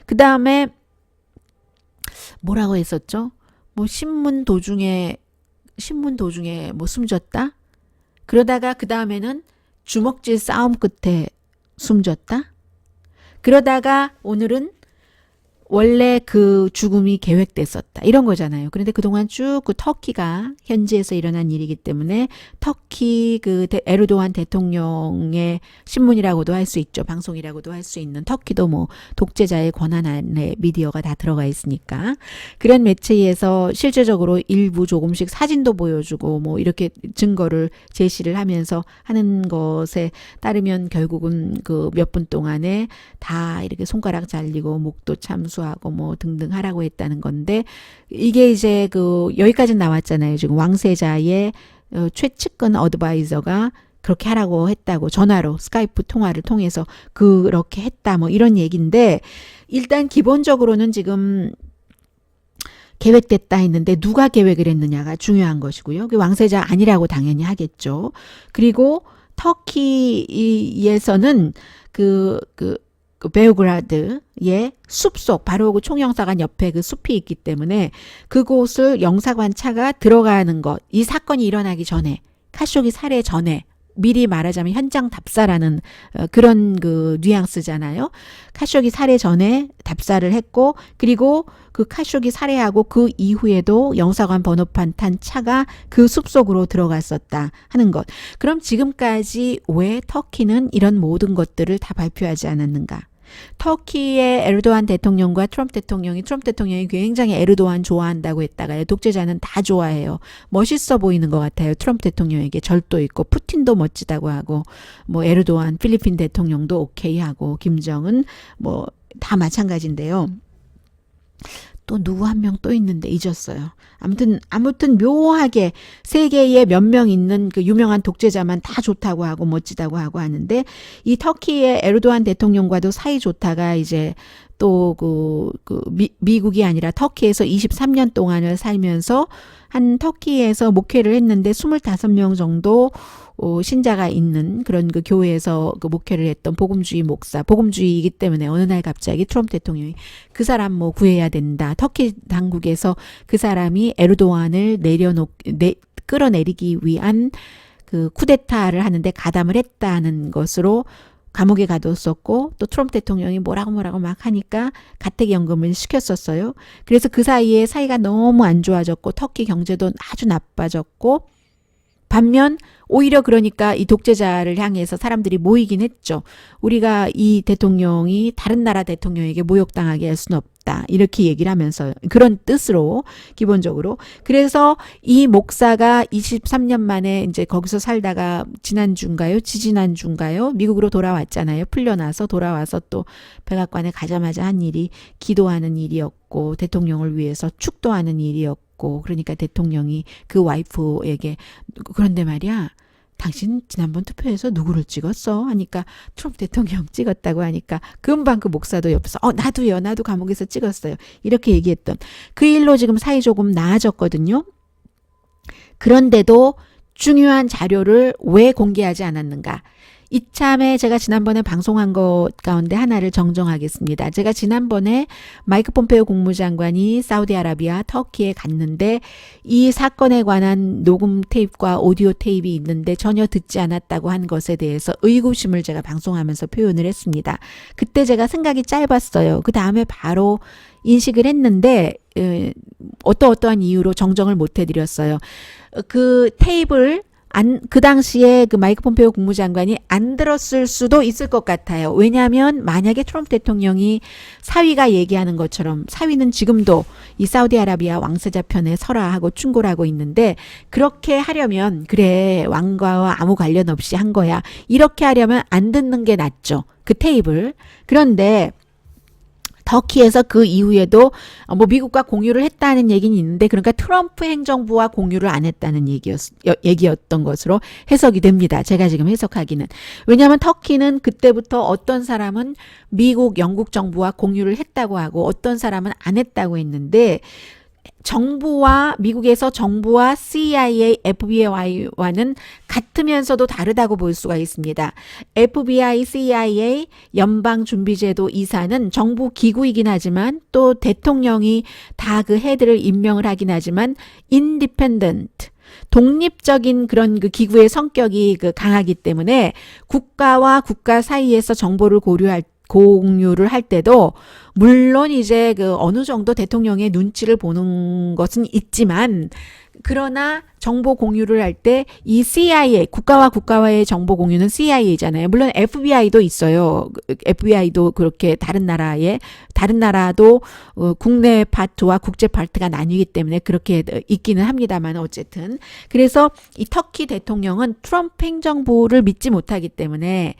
그 다음에 뭐라고 했었죠? 뭐 신문 도중에 뭐 숨졌다? 그러다가 그 다음에는 주먹질 싸움 끝에 숨졌다? 그러다가 오늘은 원래 그 죽음이 계획됐었다. 이런 거잖아요. 그런데 그동안 쭉 그 터키가 현지에서 일어난 일이기 때문에 터키 그 에르도안 대통령의 신문이라고도 할 수 있죠. 방송이라고도 할 수 있는 터키도 뭐 독재자의 권한 안에 미디어가 다 들어가 있으니까 그런 매체에서 실제적으로 일부 조금씩 사진도 보여주고 뭐 이렇게 증거를 제시를 하면서 하는 것에 따르면 결국은 그 몇 분 동안에 다 이렇게 손가락 잘리고 목도 참수하고 뭐 등등 하라고 했다는 건데 이게 이제 그 여기까지 나왔잖아요. 지금 왕세자의 최측근 어드바이저가 그렇게 하라고 했다고 전화로 스카이프 통화를 통해서 그렇게 했다 뭐 이런 얘기인데 일단 기본적으로는 지금 계획됐다 했는데 누가 계획을 했느냐가 중요한 것이고요. 그 왕세자 아니라고 당연히 하겠죠. 그리고 터키에서는 그 베오그라드의 숲속 바로 그 총영사관 옆에 그 숲이 있기 때문에 그곳을 영사관차가 들어가는 것, 이 사건이 일어나기 전에 카쇼기 살해 전에 미리 말하자면 현장 답사라는 그런 그 뉘앙스잖아요. 카쇼기 살해 전에 답사를 했고 그리고 그 카쇼기 살해하고 그 이후에도 영사관 번호판 탄 차가 그 숲속으로 들어갔었다 하는 것. 그럼 지금까지 왜 터키는 이런 모든 것들을 다 발표하지 않았는가? 터키의 에르도안 대통령과 트럼프 대통령이 굉장히 에르도안 좋아한다고 했다가요. 독재자는 다 좋아해요. 멋있어 보이는 것 같아요. 트럼프 대통령에게 절도 있고 푸틴도 멋지다고 하고 뭐 에르도안 필리핀 대통령도 오케이 하고 김정은 뭐 다 마찬가지인데요. 또 누구 한 명 또 있는데 잊었어요. 아무튼 묘하게 세계에 몇 명 있는 그 유명한 독재자만 다 좋다고 하고 멋지다고 하고 하는데 이 터키의 에르도안 대통령과도 사이 좋다가 이제 또 미국이 아니라 터키에서 23년 동안을 살면서 한 터키에서 목회를 했는데 25명 정도 신자가 있는 그런 그 교회에서 그 목회를 했던 복음주의 목사, 복음주의이기 때문에 어느 날 갑자기 트럼프 대통령이 그 사람 뭐 구해야 된다. 터키 당국에서 그 사람이 에르도안을 끌어내리기 위한 그 쿠데타를 하는데 가담을 했다는 것으로 감옥에 가뒀었고 또 트럼프 대통령이 뭐라고 막 하니까 가택연금을 시켰었어요. 그래서 그 사이에 사이가 너무 안 좋아졌고 터키 경제도 아주 나빠졌고 반면 오히려 그러니까 이 독재자를 향해서 사람들이 모이긴 했죠. 우리가 이 대통령이 다른 나라 대통령에게 모욕당하게 할 수는 없다. 이렇게 얘기를 하면서 그런 뜻으로 기본적으로. 그래서 이 목사가 23년 만에 이제 거기서 살다가 지지난주인가요? 미국으로 돌아왔잖아요. 풀려나서 돌아와서 또 백악관에 가자마자 한 일이 기도하는 일이었고 대통령을 위해서 축도하는 일이었고 그러니까 대통령이 그 와이프에게 그런데 말이야 당신 지난번 투표에서 누구를 찍었어? 하니까 트럼프 대통령 찍었다고 하니까 금방 그 목사도 옆에서 나도 감옥에서 찍었어요. 이렇게 얘기했던 그 일로 지금 사이 조금 나아졌거든요. 그런데도 중요한 자료를 왜 공개하지 않았는가? 이참에 제가 지난번에 방송한 것 가운데 하나를 정정하겠습니다. 제가 지난번에 마이크 폼페이오 국무장관이 사우디아라비아 터키에 갔는데 이 사건에 관한 녹음 테이프와 오디오 테이프가 있는데 전혀 듣지 않았다고 한 것에 대해서 의구심을 제가 방송하면서 표현을 했습니다. 그때 제가 생각이 짧았어요. 그 다음에 바로 인식을 했는데 어떠한 이유로 정정을 못 해드렸어요. 그 테이프를 그 당시에 그 마이크 폼페이오 국무장관이 안 들었을 수도 있을 것 같아요. 왜냐하면 만약에 트럼프 대통령이 사위가 얘기하는 것처럼 사위는 지금도 이 사우디아라비아 왕세자 편에 서라 하고 충고를 하고 있는데 그렇게 하려면 그래 왕과와 아무 관련 없이 한 거야. 이렇게 하려면 안 듣는 게 낫죠. 그 테이프를. 그런데 터키에서 그 이후에도 뭐 미국과 공유를 했다는 얘기는 있는데 그러니까 트럼프 행정부와 공유를 안 했다는 얘기였던 것으로 해석이 됩니다. 제가 지금 해석하기는. 왜냐하면 터키는 그때부터 어떤 사람은 미국, 영국 정부와 공유를 했다고 하고 어떤 사람은 안 했다고 했는데 미국에서 정부와 CIA, FBI와는 같으면서도 다르다고 볼 수가 있습니다. FBI, CIA, 연방준비제도 이사는 정부 기구이긴 하지만 또 대통령이 다 그 헤드를 임명을 하긴 하지만 independent, 독립적인 그런 그 기구의 성격이 그 강하기 때문에 국가와 국가 사이에서 정보를 공유를 할 때도 물론 이제 그 어느 정도 대통령의 눈치를 보는 것은 있지만 그러나 정보 공유를 할 때 이 CIA, 국가와 국가와의 정보 공유는 CIA잖아요. 물론 FBI도 있어요. FBI도 그렇게 다른 나라도 국내 파트와 국제 파트가 나뉘기 때문에 그렇게 있기는 합니다만 어쨌든. 그래서 이 터키 대통령은 트럼프 행정부를 믿지 못하기 때문에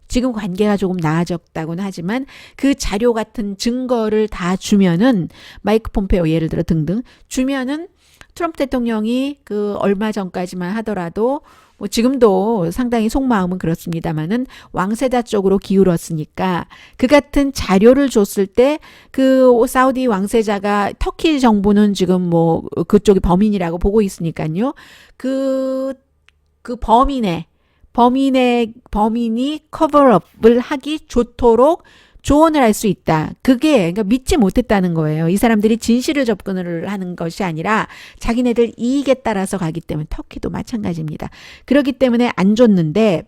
지금 관계가 조금 나아졌다고는 하지만 그 자료 같은 증거를 다 주면은 마이크 폼페오 예를 들어 등등 주면은 트럼프 대통령이 그 얼마 전까지만 하더라도 뭐 지금도 상당히 속마음은 그렇습니다만은 왕세자 쪽으로 기울었으니까 그 같은 자료를 줬을 때 그 사우디 왕세자가 터키 정부는 지금 뭐 그쪽이 범인이라고 보고 있으니까요. 그 범인이 커버업을 하기 좋도록 조언을 할 수 있다. 그게 그러니까 믿지 못했다는 거예요. 이 사람들이 진실을 접근을 하는 것이 아니라 자기네들 이익에 따라서 가기 때문에 터키도 마찬가지입니다. 그렇기 때문에 안 줬는데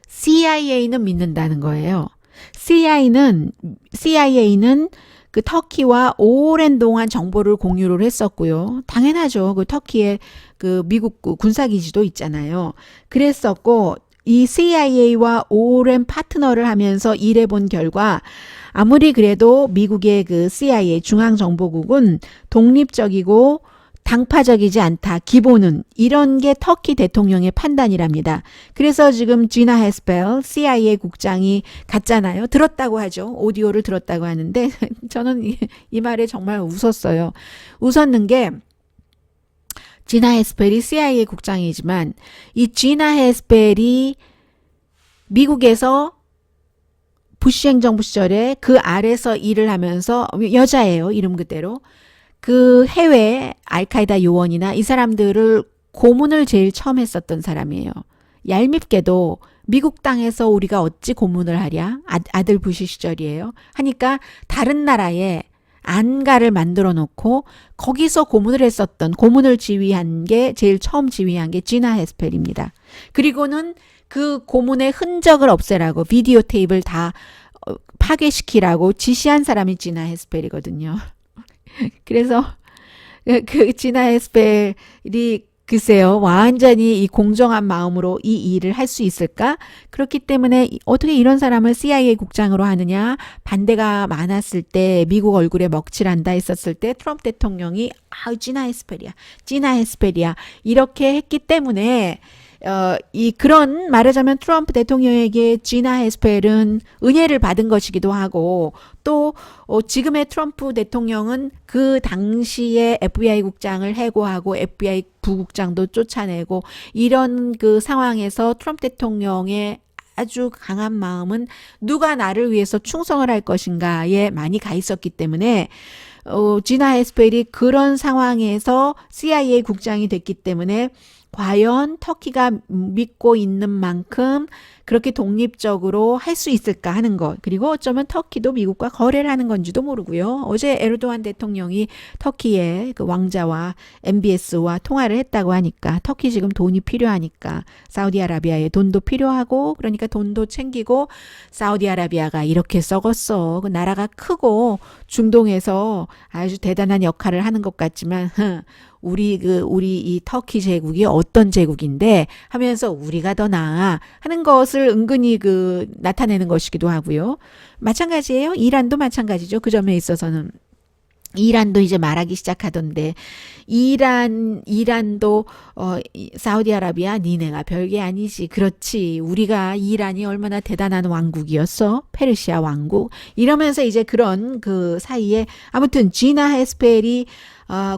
CIA는 믿는다는 거예요. CIA는 그 터키와 오랜 동안 정보를 공유를 했었고요. 당연하죠. 그 터키에 그 미국 군사기지도 있잖아요. 그랬었고 이 CIA와 오랜 파트너를 하면서 일해본 결과 아무리 그래도 미국의 그 CIA 중앙정보국은 독립적이고 당파적이지 않다. 기본은 이런 게 터키 대통령의 판단이랍니다. 그래서 지금 지나 헤스펠 CIA 국장이 갔잖아요. 들었다고 하죠. 오디오를 들었다고 하는데 저는 이 말에 정말 웃었어요. 웃었는 게 지나 헤스펠이 CIA 국장이지만 이 지나 헤스펠이 미국에서 부시 행정부 시절에 그 아래서 일을 하면서 여자예요. 이름 그대로. 그 해외 알카이다 요원이나 이 사람들을 고문을 제일 처음 했었던 사람이에요. 얄밉게도 미국 땅에서 우리가 어찌 고문을 하랴? 아들 부시 시절이에요. 하니까 다른 나라에 안가를 만들어 놓고 거기서 고문을 지휘한 게 제일 처음 지휘한 게 지나 헤스펠입니다. 그리고는 그 고문의 흔적을 없애라고 비디오 테이프를 다 파괴시키라고 지시한 사람이 지나 헤스펠이거든요. 그래서 그 지나 헤스펠이 글쎄요, 완전히 이 공정한 마음으로 이 일을 할 수 있을까? 그렇기 때문에 어떻게 이런 사람을 CIA 국장으로 하느냐? 반대가 많았을 때 미국 얼굴에 먹칠한다 했었을 때 트럼프 대통령이 지나 헤스펠이야 이렇게 했기 때문에 그런 말하자면 트럼프 대통령에게 지나 헤스펠은 은혜를 받은 것이기도 하고 또 지금의 트럼프 대통령은 그 당시에 FBI 국장을 해고하고 FBI 부국장도 쫓아내고 이런 그 상황에서 트럼프 대통령의 아주 강한 마음은 누가 나를 위해서 충성을 할 것인가에 많이 가 있었기 때문에 지나 헤스펠이 그런 상황에서 CIA 국장이 됐기 때문에 과연 터키가 믿고 있는 만큼 그렇게 독립적으로 할 수 있을까 하는 것. 그리고 어쩌면 터키도 미국과 거래를 하는 건지도 모르고요. 어제 에르도안 대통령이 터키의 그 왕자와 MBS와 통화를 했다고 하니까 터키 지금 돈이 필요하니까 사우디아라비아에 돈도 필요하고 그러니까 돈도 챙기고 사우디아라비아가 이렇게 썩었어. 그 나라가 크고 중동에서 아주 대단한 역할을 하는 것 같지만 우리 이 터키 제국이 어떤 제국인데 하면서 우리가 더 나아 하는 것을 은근히 나타내는 것이기도 하고요. 마찬가지예요. 이란도 마찬가지죠. 그 점에 있어서는. 이란도 이제 말하기 시작하던데 이란도 사우디아라비아 니네가 별게 아니지. 그렇지. 우리가 이란이 얼마나 대단한 왕국이었어. 페르시아 왕국. 이러면서 이제 그런 그 사이에 아무튼 지나 헤스펠이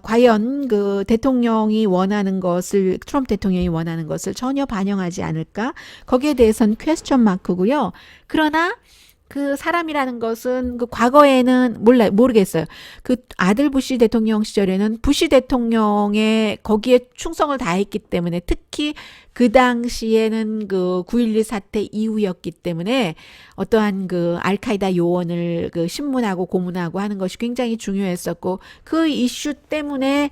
과연 그 대통령이 원하는 것을 트럼프 대통령이 원하는 것을 전혀 반영하지 않을까? 거기에 대해서는 퀘스천 마크고요. 그러나 그 사람이라는 것은 그 과거에는 모르겠어요. 그 아들 부시 대통령 시절에는 부시 대통령의 거기에 충성을 다했기 때문에 특히 그 당시에는 그 9.12 사태 이후였기 때문에 어떠한 그 알카이다 요원을 그 신문하고 고문하고 하는 것이 굉장히 중요했었고 그 이슈 때문에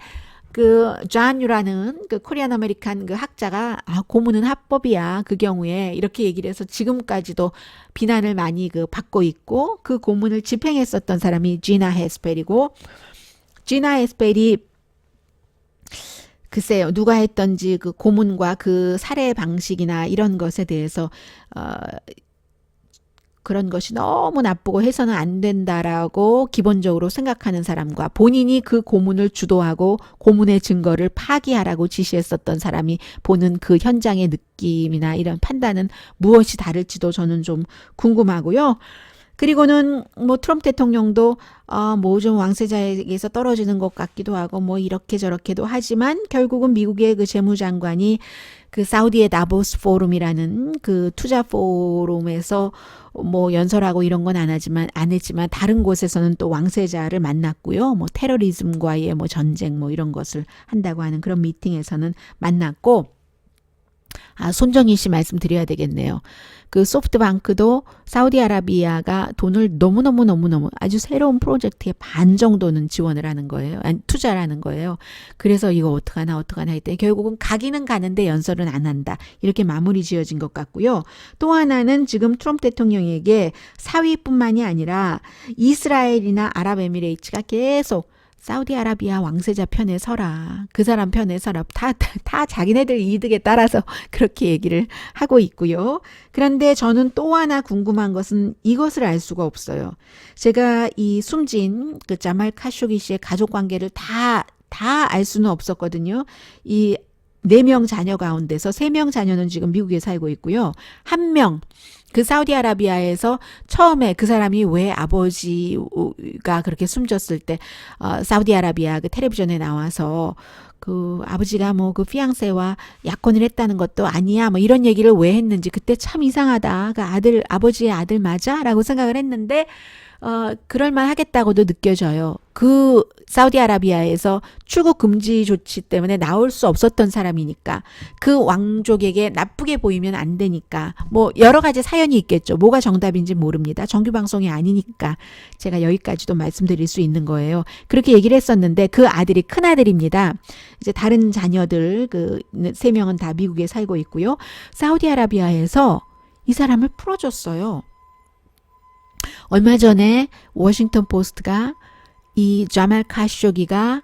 그 존유라는 그 코리안 아메리칸 그 학자가 고문은 합법이야 그 경우에 이렇게 얘기를 해서 지금까지도 비난을 많이 그 받고 있고 그 고문을 집행했었던 사람이 지나 헤스펠이고 지나 헤스펠이 글쎄요 누가 했던지 그 고문과 그 살해 방식이나 이런 것에 대해서 그런 것이 너무 나쁘고 해서는 안 된다라고 기본적으로 생각하는 사람과 본인이 그 고문을 주도하고 고문의 증거를 파기하라고 지시했었던 사람이 보는 그 현장의 느낌이나 이런 판단은 무엇이 다를지도 저는 좀 궁금하고요. 그리고는 뭐 트럼프 대통령도 뭐 좀 왕세자에게서 떨어지는 것 같기도 하고 뭐 이렇게 저렇게도 하지만 결국은 미국의 그 재무장관이 그 사우디의 다보스 포럼이라는 그 투자 포럼에서 뭐 연설하고 이런 건 안 했지만 다른 곳에서는 또 왕세자를 만났고요. 뭐 테러리즘과의 뭐 전쟁 뭐 이런 것을 한다고 하는 그런 미팅에서는 만났고 손정희 씨 말씀드려야 되겠네요. 그 소프트뱅크도 사우디아라비아가 돈을 너무너무 아주 새로운 프로젝트의 반 정도는 지원을 하는 거예요. 아니, 투자를 하는 거예요. 그래서 이거 어떡하나 했더니 결국은 가기는 가는데 연설은 안 한다. 이렇게 마무리 지어진 것 같고요. 또 하나는 지금 트럼프 대통령에게 사위뿐만이 아니라 이스라엘이나 아랍에미레이트가 계속 사우디아라비아 왕세자 편에 서라. 그 사람 편에 서라. 다 자기네들 이득에 따라서 그렇게 얘기를 하고 있고요. 그런데 저는 또 하나 궁금한 것은 이것을 알 수가 없어요. 제가 이 숨진 그 자말 카쇼기 씨의 가족 관계를 다 알 수는 없었거든요. 이 4명 자녀 가운데서 3명 자녀는 지금 미국에 살고 있고요. 1명 그 사우디아라비아에서 처음에 그 사람이 왜 아버지가 그렇게 숨졌을 때 사우디아라비아 그 텔레비전에 나와서 그 아버지가 뭐 그 피앙세와 약혼을 했다는 것도 아니야 뭐 이런 얘기를 왜 했는지 그때 참 이상하다. 그 아버지의 아들 맞아? 라고 생각을 했는데 그럴만 하겠다고도 느껴져요. 그 사우디아라비아에서 출국 금지 조치 때문에 나올 수 없었던 사람이니까 그 왕족에게 나쁘게 보이면 안 되니까 뭐 여러 가지 사연이 있겠죠. 뭐가 정답인지 모릅니다. 정규 방송이 아니니까 제가 여기까지도 말씀드릴 수 있는 거예요. 그렇게 얘기를 했었는데 그 아들이 큰 아들입니다. 이제 다른 자녀들 그 3명은 다 미국에 살고 있고요. 사우디아라비아에서 이 사람을 풀어줬어요. 얼마 전에 워싱턴 포스트가 이 자말 카쇼기가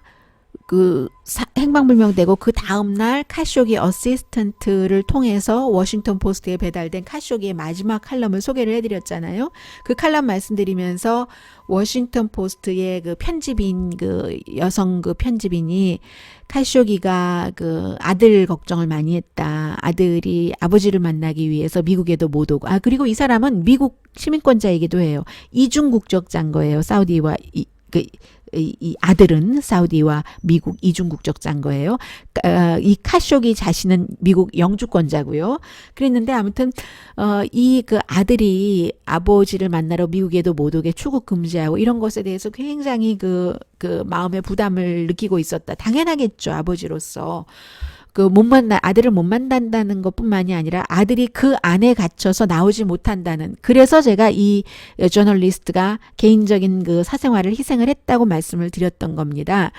그 행방불명되고 그 다음날 카쇼기 어시스턴트를 통해서 워싱턴 포스트에 배달된 카쇼기의 마지막 칼럼을 소개를 해드렸잖아요. 그 칼럼 말씀드리면서 워싱턴 포스트의 그 편집인 그 여성 그 편집인이 카쇼기가 그 아들 걱정을 많이 했다. 아들이 아버지를 만나기 위해서 미국에도 못 오고. 그리고 이 사람은 미국 시민권자이기도 해요. 이중 국적자인 거예요. 사우디와 이 아들은 사우디와 미국 이중 국적자인 거예요. 이 카쇼기 자신은 미국 영주권자고요. 그랬는데 아무튼 이 그 아들이 아버지를 만나러 미국에도 못 오게 출국 금지하고 이런 것에 대해서 굉장히 그 마음의 부담을 느끼고 있었다. 당연하겠죠, 아버지로서. 아들을 못 만난다는 것 뿐만이 아니라 아들이 그 안에 갇혀서 나오지 못한다는. 그래서 제가 이 저널리스트가 개인적인 그 사생활을 희생을 했다고 말씀을 드렸던 겁니다.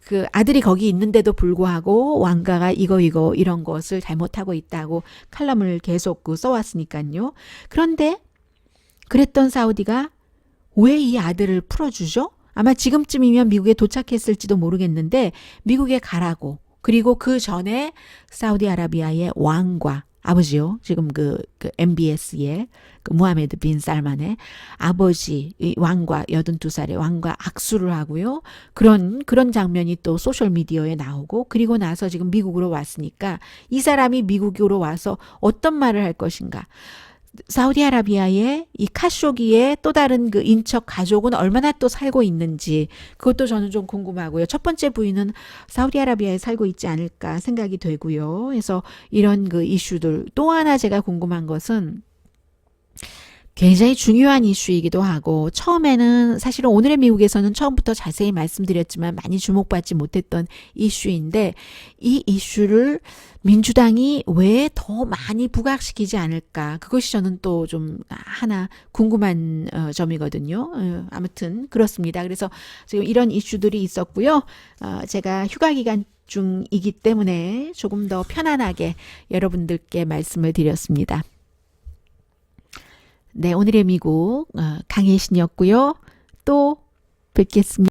그 아들이 거기 있는데도 불구하고 왕가가 이거 이런 것을 잘못하고 있다고 칼럼을 계속 써왔으니까요. 그런데 그랬던 사우디가 왜 이 아들을 풀어주죠? 아마 지금쯤이면 미국에 도착했을지도 모르겠는데 미국에 가라고. 그리고 그 전에 사우디아라비아의 왕과 아버지요. 지금 그 MBS의 그 무하메드 빈 살만의 아버지 왕과 82살의 왕과 악수를 하고요. 그런 장면이 또 소셜 미디어에 나오고 그리고 나서 지금 미국으로 왔으니까 이 사람이 미국으로 와서 어떤 말을 할 것인가. 사우디아라비아의 이 카쇼기의 또 다른 그 인척 가족은 얼마나 또 살고 있는지 그것도 저는 좀 궁금하고요. 첫 번째 부인은 사우디아라비아에 살고 있지 않을까 생각이 되고요. 그래서 이런 그 이슈들 또 하나 제가 궁금한 것은 굉장히 중요한 이슈이기도 하고 처음에는 사실은 오늘의 미국에서는 처음부터 자세히 말씀드렸지만 많이 주목받지 못했던 이슈인데 이 이슈를 민주당이 왜 더 많이 부각시키지 않을까 그것이 저는 또 좀 하나 궁금한 점이거든요. 아무튼 그렇습니다. 그래서 지금 이런 이슈들이 있었고요. 제가 휴가 기간 중이기 때문에 조금 더 편안하게 여러분들께 말씀을 드렸습니다. 네, 오늘의 미국 강혜신이었고요. 또 뵙겠습니다.